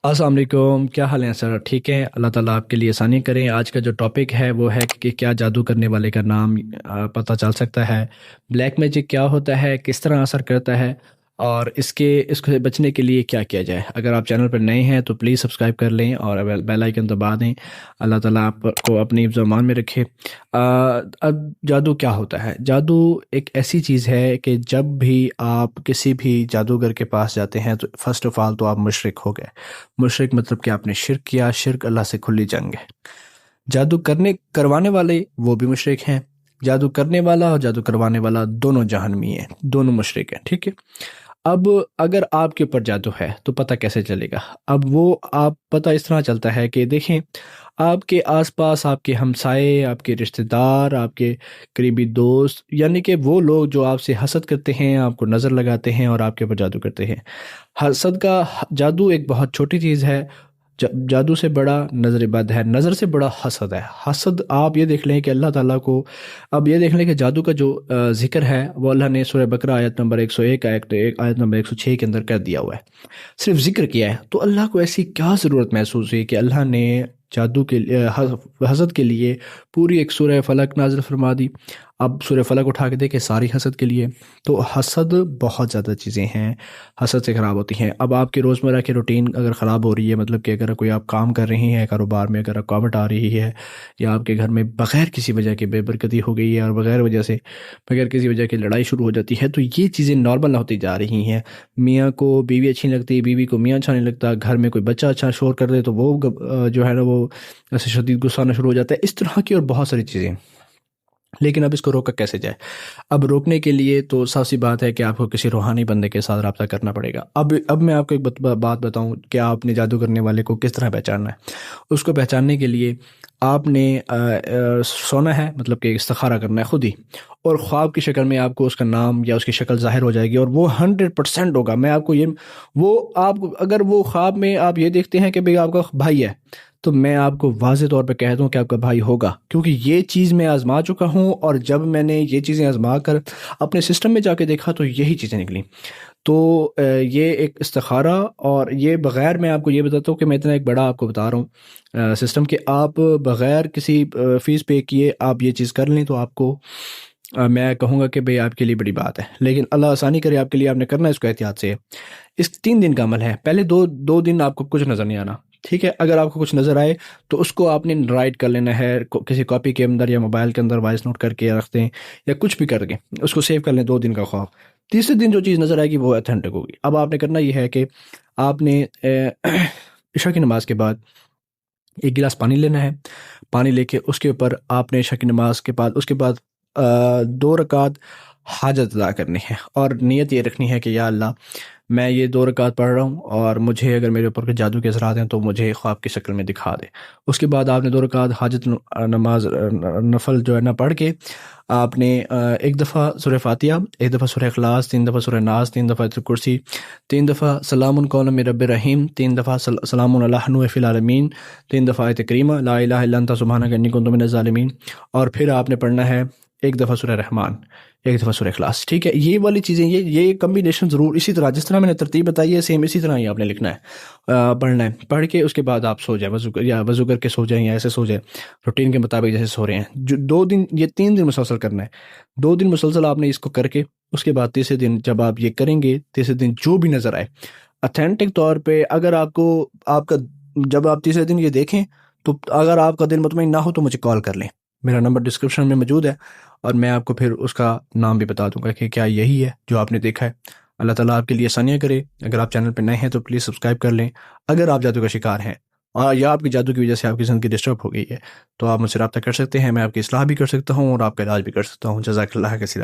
السلام علیکم، کیا حال ہیں سر؟ ٹھیک ہے، اللہ تعالیٰ آپ کے لیے آسانی کریں۔ آج کا جو ٹاپک ہے وہ ہے کہ کیا جادو کرنے والے کا نام پتہ چل سکتا ہے؟ بلیک میجک کیا ہوتا ہے، کس طرح اثر کرتا ہے، اور اس کو بچنے کے لیے کیا کیا جائے؟ اگر آپ چینل پر نئے ہیں تو پلیز سبسکرائب کر لیں اور بیل آئیکن دبا دیں۔ اللہ تعالیٰ آپ کو اپنی زمان میں رکھے۔ اب جادو کیا ہوتا ہے؟ جادو ایک ایسی چیز ہے کہ جب بھی آپ کسی بھی جادوگر کے پاس جاتے ہیں تو فرسٹ آف آل تو آپ مشرک ہو گئے۔ مشرک مطلب کہ آپ نے شرک کیا، شرک اللہ سے کھلی جنگ ہے۔ جادو کروانے والے وہ بھی مشرک ہیں۔ جادو کرنے والا اور جادو کروانے والا دونوں جہنمی ہیں، دونوں مشرک ہیں، ٹھیک ہے۔ اب اگر آپ کے اوپر جادو ہے تو پتہ کیسے چلے گا؟ اب وہ آپ پتہ اس طرح چلتا ہے کہ دیکھیں، آپ کے آس پاس آپ کے ہمسائے، آپ کے رشتہ دار، آپ کے قریبی دوست، یعنی کہ وہ لوگ جو آپ سے حسد کرتے ہیں، آپ کو نظر لگاتے ہیں اور آپ کے اوپر جادو کرتے ہیں۔ حسد کا جادو ایک بہت چھوٹی چیز ہے۔ جادو سے بڑا نظر بد ہے، نظر سے بڑا حسد ہے۔ حسد آپ یہ دیکھ لیں کہ اللہ تعالیٰ کو، اب یہ دیکھ لیں کہ جادو کا جو ذکر ہے وہ اللہ نے سورہ بقرہ آیت نمبر 101 آیت نمبر 106 کے اندر کر دیا ہوا ہے، صرف ذکر کیا ہے۔ تو اللہ کو ایسی کیا ضرورت محسوس ہوئی کہ اللہ نے جادو کے لیے، حسد کے لیے پوری ایک سورہ فلق نازل فرما دی؟ اب سورہ فلق اٹھا کے دیکھیں، ساری حسد کے لیے۔ تو حسد بہت زیادہ چیزیں ہیں، حسد سے خراب ہوتی ہیں۔ اب آپ کی روزمرہ کی روٹین اگر خراب ہو رہی ہے، مطلب کہ اگر کوئی آپ کام کر رہی ہیں، کاروبار میں اگر رکاوٹ آ رہی ہے، یا آپ کے گھر میں بغیر کسی وجہ کے بے برکتی ہو گئی ہے اور بغیر کسی وجہ کی لڑائی شروع ہو جاتی ہے، تو یہ چیزیں نارمل ہوتی جا رہی ہیں۔ میاں کو بیوی اچھی نہیں لگتی، بیوی کو میاں اچھا نہیں لگتا، گھر میں کوئی بچہ اچھا شور کر دے تو وہ جو ہے نا وہ ایسے شدید غصہ آنا شروع ہو جاتا ہے، اس طرح کی اور بہت ساری چیزیں۔ لیکن اب اس کو روکا کیسے جائے؟ اب روکنے کے لیے تو صاف سی بات ہے کہ آپ کو کسی روحانی بندے کے ساتھ رابطہ کرنا پڑے گا۔ اب میں آپ کو ایک بات بتاؤں کہ آپ نے جادو کرنے والے کو کس طرح پہچاننا ہے۔ اس کو پہچاننے کے لیے آپ نے سونا ہے، مطلب کہ استخارہ کرنا ہے خود ہی، اور خواب کی شکل میں آپ کو اس کا نام یا اس کی شکل ظاہر ہو جائے گی، اور وہ 100% ہوگا۔ میں آپ کو اگر وہ خواب میں آپ یہ دیکھتے ہیں کہ بھئی آپ کا بھائی ہے، تو میں آپ کو واضح طور پہ کہہ دوں کہ آپ کا بھائی ہوگا، کیونکہ یہ چیز میں آزما چکا ہوں، اور جب میں نے یہ چیزیں آزما کر اپنے سسٹم میں جا کے دیکھا تو یہی چیزیں نکلیں۔ تو یہ ایک استخارہ، اور یہ بغیر، میں آپ کو یہ بتاتا ہوں کہ میں اتنا ایک بڑا آپ کو بتا رہا ہوں سسٹم، کہ آپ بغیر کسی فیس پے کیے آپ یہ چیز کر لیں تو آپ کو میں کہوں گا کہ بھئی آپ کے لیے بڑی بات ہے۔ لیکن اللہ آسانی کرے، آپ کے لیے آپ نے کرنا ہے اس کو احتیاط سے۔ اس 3 دن کا عمل ہے۔ پہلے دو دن آپ کو کچھ نظر نہیں آنا، ٹھیک ہے۔ اگر آپ کو کچھ نظر آئے تو اس کو آپ نے رائٹ کر لینا ہے کسی کاپی کے اندر یا موبائل کے اندر، وائس نوٹ کر کے رکھ دیں یا کچھ بھی کر کے اس کو سیو کر لیں 2 دن کا خواب۔ تیسرے دن جو چیز نظر آئے گی وہ اتھینٹک ہوگی۔ اب آپ نے کرنا یہ ہے کہ آپ نے عشاء کی نماز کے بعد 1 گلاس پانی لینا ہے۔ پانی لے کے اس کے اوپر آپ نے عشاء کی نماز کے بعد 2 رکعت حاجت ادا کرنی ہے، اور نیت یہ رکھنی ہے کہ یا اللہ، میں یہ 2 رکعت پڑھ رہا ہوں، اور مجھے اگر میرے اوپر کوئی جادو کے اثرات ہیں تو مجھے خواب کی شکل میں دکھا دے۔ اس کے بعد آپ نے 2 رکعت حاجت نماز نفل جو ہے نا پڑھ کے، آپ نے 1 دفعہ سورہ فاتحہ، 1 دفعہ سورہ اخلاص، 3 دفعہ سورہ ناس، 3 دفعہ آیت الکرسی، 3 دفعہ سلام قولا من رب رحیم، 3 دفعہ سلام علی نوح فی العالمین، 3 دفعہ آیت کریمہ لا الہ الا انت سبحانک انی کنت من الظالمین، اور پھر آپ نے پڑھنا ہے 1 دفعہ سورہ رحمان، 1 دفعہ سورہ اخلاص، ٹھیک ہے۔ یہ والی چیزیں، یہ کمبینیشن ضرور اسی طرح جس طرح میں نے ترتیب بتائی ہے، سیم اسی طرح ہی آپ نے لکھنا ہے، پڑھنا ہے۔ پڑھ کے اس کے بعد آپ سو جائیں، وضو کر کے سو جائیں، یا ایسے سو جائیں روٹین کے مطابق جیسے سو رہے ہیں۔ جو 2 دن، یہ 3 دن مسلسل کرنا ہے۔ 2 دن مسلسل آپ نے اس کو کر کے، اس کے بعد تیسرے دن جب آپ یہ کریں گے، تیسرے دن جو بھی نظر آئے اتھینٹک طور پہ، اگر جب آپ تیسرے دن یہ دیکھیں تو اگر آپ کا دل مطمئن نہ ہو تو مجھے کال کر لیں، میرا نمبر ڈسکرپشن میں موجود ہے، اور میں آپ کو پھر اس کا نام بھی بتا دوں گا کہ کیا یہی ہے جو آپ نے دیکھا ہے۔ اللہ تعالیٰ آپ کے لیے آسانیاں کرے۔ اگر آپ چینل پہ نئے ہیں تو پلیز سبسکرائب کر لیں۔ اگر آپ جادو کا شکار ہیں، یا آپ کی جادو کی وجہ سے آپ کی زندگی ڈسٹرب ہو گئی ہے، تو آپ مجھ سے رابطہ کر سکتے ہیں، میں آپ کی اصلاح بھی کر سکتا ہوں اور آپ کا علاج بھی کر سکتا ہوں۔ جزاک اللہ کثیر۔